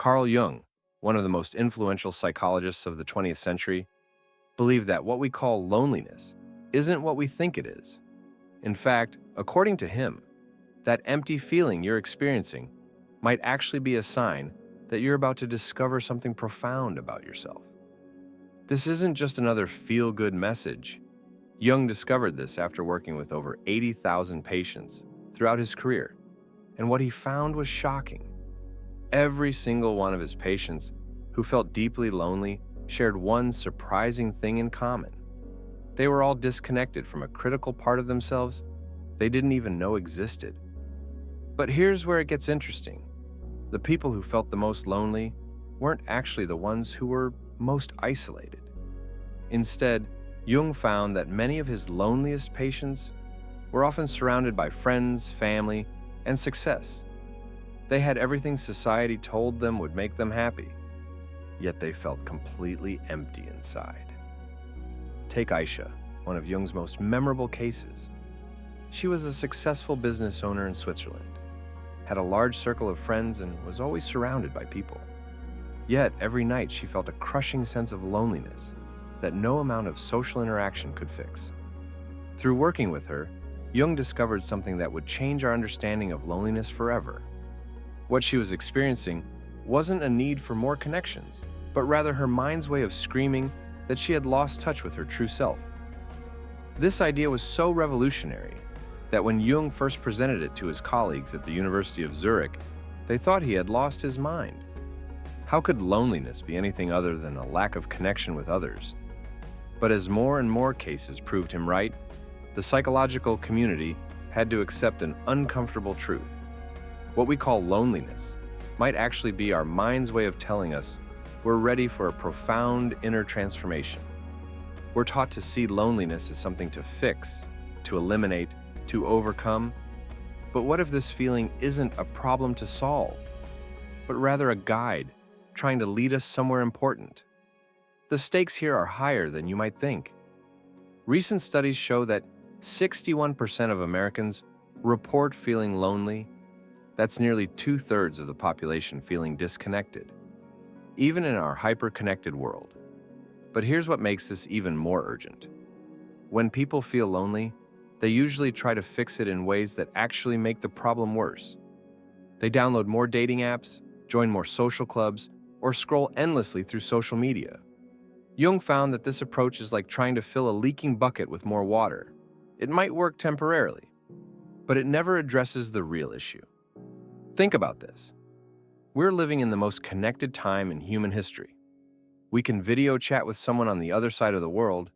Carl Jung, one of the most influential psychologists of the 20th century, believed that what we call loneliness isn't what we think it is. In fact, according to him, that empty feeling you're experiencing might actually be a sign that you're about to discover something profound about yourself. This isn't just another feel-good message. Jung discovered this after working with over 80,000 patients throughout his career, and what he found was shocking. Every single one of his patients who felt deeply lonely shared one surprising thing in common. They were all disconnected from a critical part of themselves they didn't even know existed. But here's where it gets interesting. The people who felt the most lonely weren't actually the ones who were most isolated. Instead, Jung found that many of his loneliest patients were often surrounded by friends, family, and success. They had everything society told them would make them happy, yet they felt completely empty inside. Take Aisha, one of Jung's most memorable cases. She was a successful business owner in Switzerland, had a large circle of friends, and was always surrounded by people. Yet, every night she felt a crushing sense of loneliness that no amount of social interaction could fix. Through working with her, Jung discovered something that would change our understanding of loneliness forever. What she was experiencing wasn't a need for more connections, but rather her mind's way of screaming that she had lost touch with her true self. This idea was so revolutionary that when Jung first presented it to his colleagues at the University of Zurich, they thought he had lost his mind. How could loneliness be anything other than a lack of connection with others? But as more and more cases proved him right, the psychological community had to accept an uncomfortable truth. What we call loneliness might actually be our mind's way of telling us we're ready for a profound inner transformation. We're taught to see loneliness as something to fix, to eliminate, to overcome. But what if this feeling isn't a problem to solve, but rather a guide trying to lead us somewhere important? The stakes here are higher than you might think. Recent studies show that 61% of Americans report feeling lonely. That's nearly 2/3 of the population feeling disconnected, even in our hyper-connected world. But here's what makes this even more urgent. When people feel lonely, they usually try to fix it in ways that actually make the problem worse. They download more dating apps, join more social clubs, or scroll endlessly through social media. Jung found that this approach is like trying to fill a leaking bucket with more water. It might work temporarily, but it never addresses the real issue. Think about this. We're living in the most connected time in human history. We can video chat with someone on the other side of the world,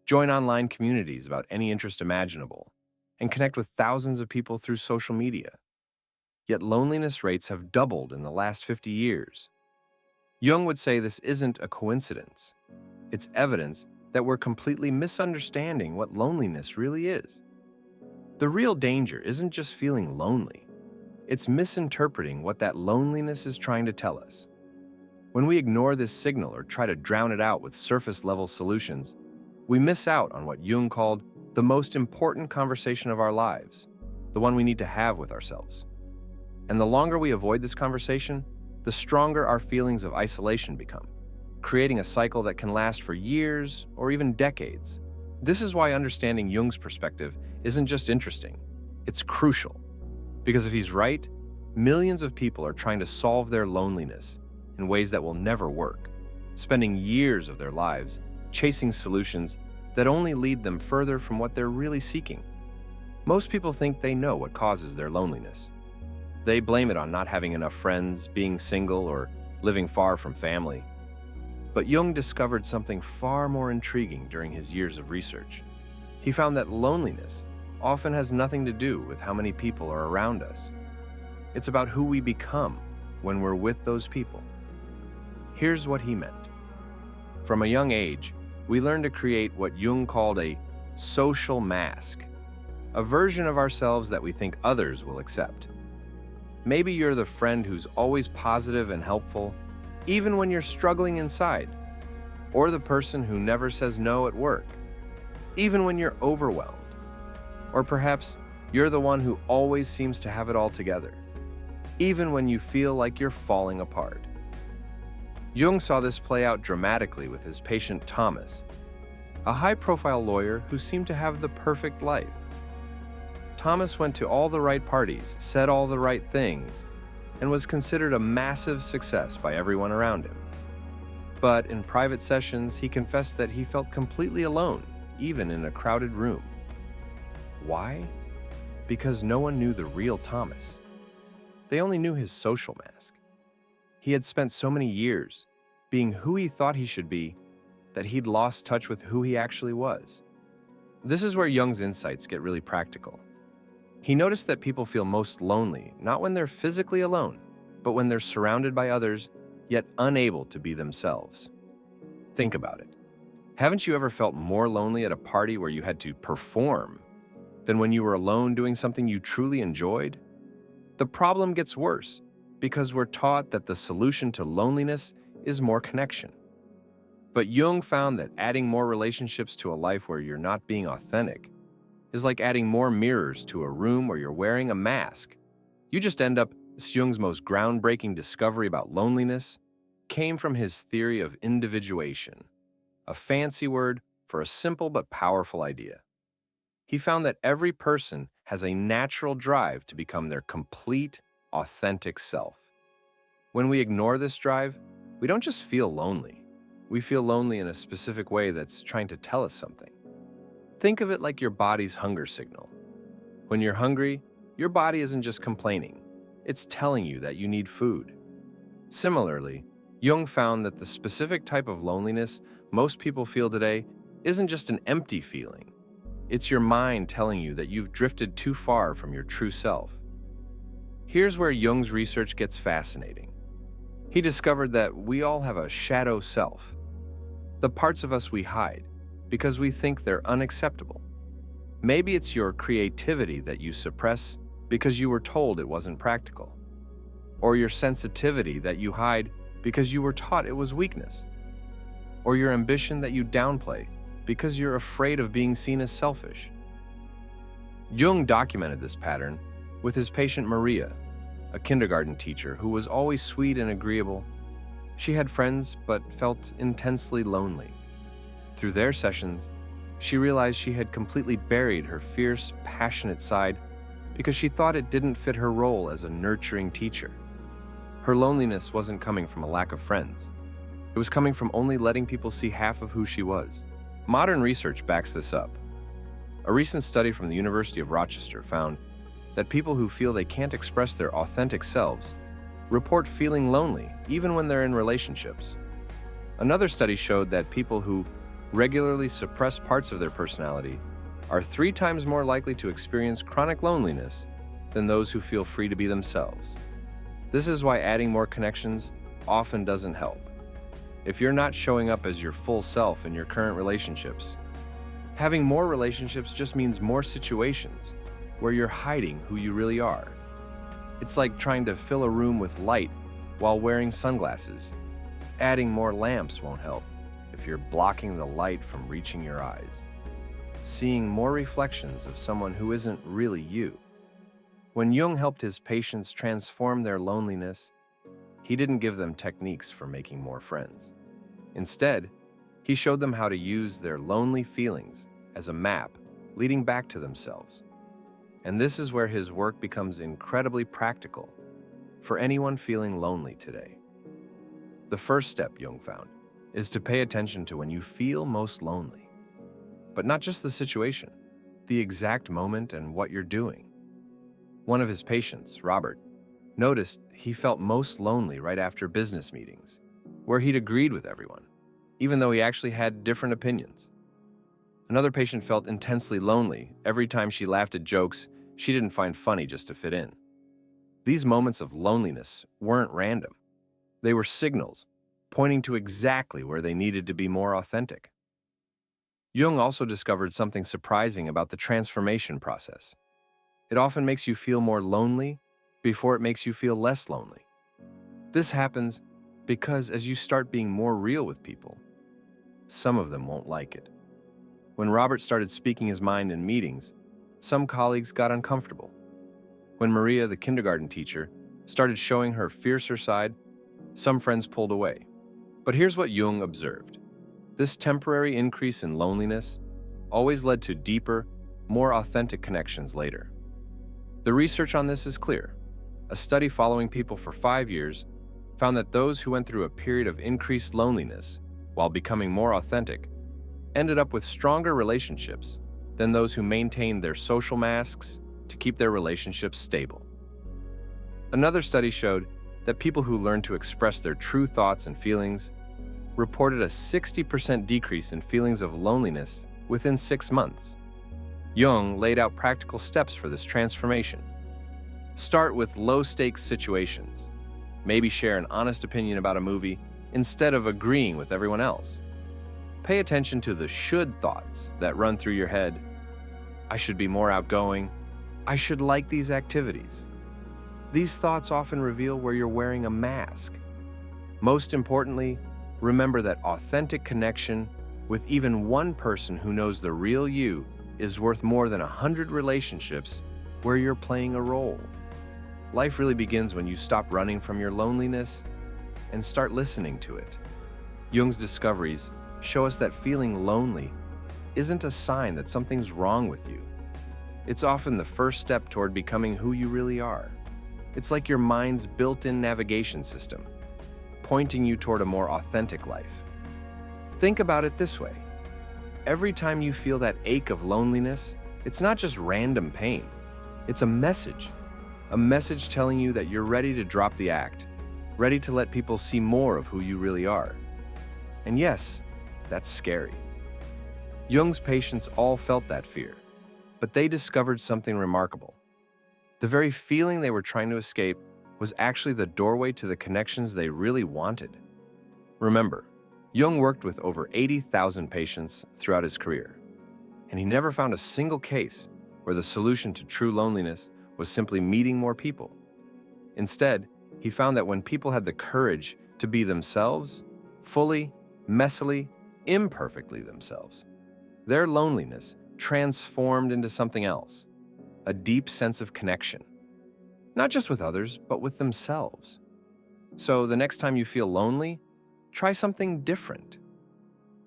join online communities about any interest imaginable, and connect with thousands of people through social media. Yet loneliness rates have doubled in the last 50 years. Jung would say this isn't a coincidence. It's evidence that we're completely misunderstanding what loneliness really is. The real danger isn't just feeling lonely. It's misinterpreting what that loneliness is trying to tell us. When we ignore this signal or try to drown it out with surface-level solutions, we miss out on what Jung called the most important conversation of our lives, the one we need to have with ourselves. And the longer we avoid this conversation, the stronger our feelings of isolation become, creating a cycle that can last for years or even decades. This is why understanding Jung's perspective isn't just interesting, it's crucial. Because if he's right, millions of people are trying to solve their loneliness in ways that will never work, spending years of their lives chasing solutions that only lead them further from what they're really seeking. Most people think they know what causes their loneliness. They blame it on not having enough friends, being single, or living far from family. But Jung discovered something far more intriguing during his years of research. He found that loneliness often has nothing to do with how many people are around us. It's about who we become when we're with those people. Here's what he meant. From a young age, we learn to create what Jung called a social mask, a version of ourselves that we think others will accept. Maybe you're the friend who's always positive and helpful, even when you're struggling inside, or the person who never says no at work, even when you're overwhelmed. Or perhaps you're the one who always seems to have it all together, even when you feel like you're falling apart. Jung saw this play out dramatically with his patient Thomas, a high-profile lawyer who seemed to have the perfect life. Thomas went to all the right parties, said all the right things, and was considered a massive success by everyone around him. But in private sessions, he confessed that he felt completely alone, even in a crowded room. Why? Because no one knew the real Thomas. They only knew his social mask. He had spent so many years being who he thought he should be that he'd lost touch with who he actually was. This is where Jung's insights get really practical. He noticed that people feel most lonely, not when they're physically alone, but when they're surrounded by others, yet unable to be themselves. Think about it. Haven't you ever felt more lonely at a party where you had to perform than when you were alone doing something you truly enjoyed? The problem gets worse because we're taught that the solution to loneliness is more connection. But Jung found that adding more relationships to a life where you're not being authentic is like adding more mirrors to a room where you're wearing a mask. You just end up. Jung's most groundbreaking discovery about loneliness came from his theory of individuation, a fancy word for a simple but powerful idea. He found that every person has a natural drive to become their complete, authentic self. When we ignore this drive, we don't just feel lonely. We feel lonely in a specific way that's trying to tell us something. Think of it like your body's hunger signal. When you're hungry, your body isn't just complaining. It's telling you that you need food. Similarly, Jung found that the specific type of loneliness most people feel today isn't just an empty feeling. It's your mind telling you that you've drifted too far from your true self. Here's where Jung's research gets fascinating. He discovered that we all have a shadow self, the parts of us we hide because we think they're unacceptable. Maybe it's your creativity that you suppress because you were told it wasn't practical, or your sensitivity that you hide because you were taught it was weakness, or your ambition that you downplay because you're afraid of being seen as selfish. Jung documented this pattern with his patient Maria, a kindergarten teacher who was always sweet and agreeable. She had friends but felt intensely lonely. Through their sessions, she realized she had completely buried her fierce, passionate side because she thought it didn't fit her role as a nurturing teacher. Her loneliness wasn't coming from a lack of friends. It was coming from only letting people see half of who she was. Modern research backs this up. A recent study from the University of Rochester found that people who feel they can't express their authentic selves report feeling lonely even when they're in relationships. Another study showed that people who regularly suppress parts of their personality are 3 times more likely to experience chronic loneliness than those who feel free to be themselves. This is why adding more connections often doesn't help. If you're not showing up as your full self in your current relationships, having more relationships just means more situations where you're hiding who you really are. It's like trying to fill a room with light while wearing sunglasses. Adding more lamps won't help if you're blocking the light from reaching your eyes. Seeing more reflections of someone who isn't really you. When Jung helped his patients transform their loneliness, he didn't give them techniques for making more friends. Instead, he showed them how to use their lonely feelings as a map leading back to themselves. And this is where his work becomes incredibly practical for anyone feeling lonely today. The first step, Jung found, is to pay attention to when you feel most lonely. But not just the situation, the exact moment and what you're doing. One of his patients, Robert, noticed he felt most lonely right after business meetings, where he'd agreed with everyone, even though he actually had different opinions. Another patient felt intensely lonely every time she laughed at jokes she didn't find funny just to fit in. These moments of loneliness weren't random. They were signals pointing to exactly where they needed to be more authentic. Jung also discovered something surprising about the transformation process. It often makes you feel more lonely before it makes you feel less lonely. This happens because as you start being more real with people, some of them won't like it. When Robert started speaking his mind in meetings, some colleagues got uncomfortable. When Maria, the kindergarten teacher, started showing her fiercer side, some friends pulled away. But here's what Jung observed. This temporary increase in loneliness always led to deeper, more authentic connections later. The research on this is clear. A study following people for 5 years found that those who went through a period of increased loneliness while becoming more authentic ended up with stronger relationships than those who maintained their social masks to keep their relationships stable. Another study showed that people who learned to express their true thoughts and feelings reported a 60% decrease in feelings of loneliness within 6 months. Jung laid out practical steps for this transformation. Start with low-stakes situations. Maybe share an honest opinion about a movie instead of agreeing with everyone else. Pay attention to the should thoughts that run through your head. I should be more outgoing. I should like these activities. These thoughts often reveal where you're wearing a mask. Most importantly, remember that authentic connection with even one person who knows the real you is worth more than 100 relationships where you're playing a role. Life really begins when you stop running from your loneliness and start listening to it. Jung's discoveries show us that feeling lonely isn't a sign that something's wrong with you. It's often the first step toward becoming who you really are. It's like your mind's built-in navigation system, pointing you toward a more authentic life. Think about it this way. Every time you feel that ache of loneliness, it's not just random pain. It's a message telling you that you're ready to drop the act, ready to let people see more of who you really are. And yes, that's scary. Jung's patients all felt that fear, but they discovered something remarkable. The very feeling they were trying to escape was actually the doorway to the connections they really wanted. Remember, Jung worked with over 80,000 patients throughout his career, and he never found a single case where the solution to true loneliness was simply meeting more people. Instead, he found that when people had the courage to be themselves, fully, messily, imperfectly themselves, their loneliness transformed into something else, a deep sense of connection, not just with others, but with themselves. So the next time you feel lonely, try something different.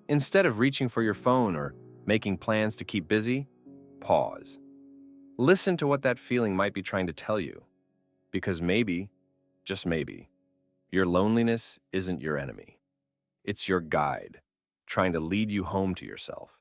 Instead of reaching for your phone or making plans to keep busy, pause. Listen to what that feeling might be trying to tell you, because maybe, just maybe, your loneliness isn't your enemy. It's your guide, trying to lead you home to yourself.